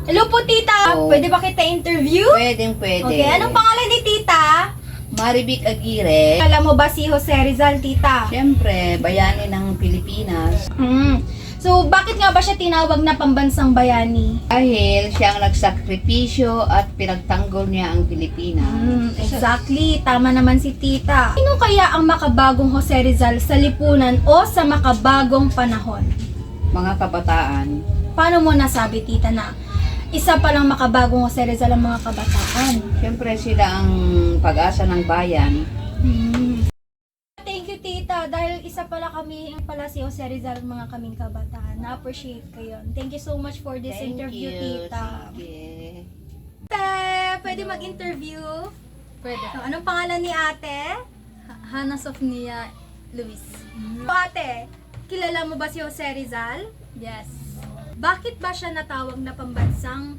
Hello po, tita. Oh. Pwede ba kita interview? Pwede. Okay, anong pangalan ni tita? Marivic Aguirre. Alam mo ba si Jose Rizal, tita? Siyempre, bayani ng Pilipinas. So, bakit nga ba siya tinawag na pambansang bayani? Dahil siya ang nagsakripisyo at pinagtanggol niya ang Pilipinas. Exactly. Tama naman si tita. Sino kaya ang makabagong Jose Rizal sa lipunan o sa makabagong panahon? Mga kabataan. Paano mo nasabi, tita, na isa pa lang makabagong Jose Rizal ang mga kabataan? Siyempre, sila ang pag-asa ng bayan. Thank you, tita. Dahil isa pala kami, pala si Jose Rizal, mga kaming kabataan. Na-appreciate ko yun. Thank you so much for this interview, tita. Sige. Ate, pwede mag-interview? Pwede. So, anong pangalan ni ate? Hana Sofnia Luis. So, ate, kilala mo ba si Jose Rizal? Yes. Bakit ba siya natawag na pambansang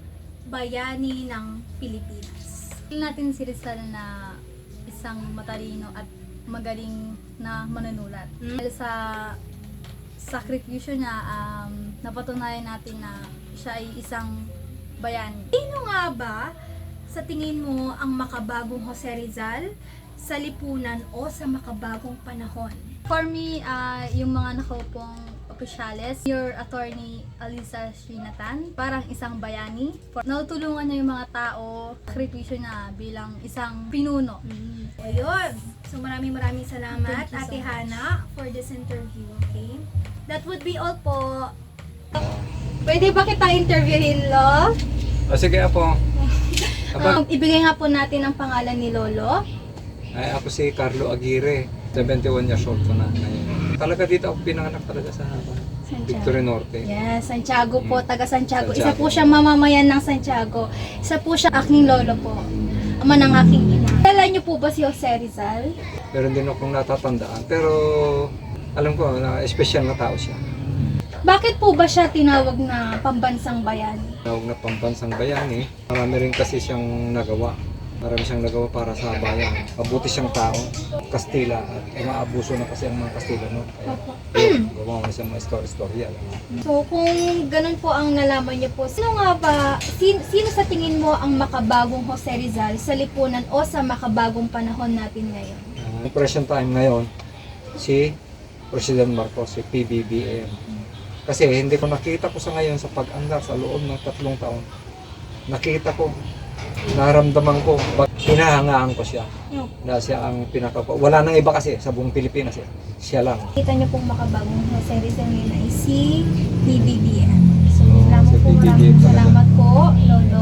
bayani ng Pilipinas? Tingnan natin si Rizal na isang matalino at magaling na manunulat. Dahil sa sakripisyo niya, napatunayan natin na siya ay isang bayani. Sino nga ba sa tingin mo ang makabagong Jose Rizal sa lipunan o sa makabagong panahon? For me, yung mga nakaupong opisyales, your attorney Alisa Shinatan, parang isang bayani. Natutulungan niya yung mga tao, sakripisyo niya bilang isang pinuno. Ayun. So maraming salamat, Thank you so Ate much. Hana, for this interview. Okay? That would be all po. Pwede ba kitang interviewin, Lo? Sige po. Ibigay nga po natin ang pangalan ni Lolo. Ay, ako si Carlo Aguirre. 71 years old ko na ngayon. Talaga dito ako pinanganak talaga sa Victory Norte. Yes, Santiago po, taga Santiago. Isa Santiago. po siya mamamayan ng Santiago. Isa po siya aking lolo po. Ama ng aking ina. Kilala niyo po ba si Jose Rizal? Meron din akong natatandaan. Pero alam ko na espesyal na tao siya. Bakit po ba siya tinawag na pambansang bayani? Tawag na pambansang bayani. Marami rin kasi siyang nagawa. Marami siyang nagawa para sa bayan. Mabuti siyang tao. Kastila. At umaabuso na kasi ang mga Kastila. No? Kaya gawa mo na siyang mga story-story. So, kung ganun po ang nalaman niyo po, sino nga ba, sino sa tingin mo ang makabagong Jose Rizal sa lipunan o sa makabagong panahon natin ngayon? Ang present time ngayon, si President Marcos, si PBBM. Kasi hindi ko nakita ko sa ngayon sa pag-andar sa loob ng 3 taon. Nakita ko, naramdaman ko, hinahangaan ko siya. Dahil siya ang wala nang iba kasi sa buong Pilipinas. Siya lang. Kita niyo pong makabagong Jose Rizal ngayon ay si PBBM. So, yun lang si po, PBBM maraming talaga. salamat po, Lolo.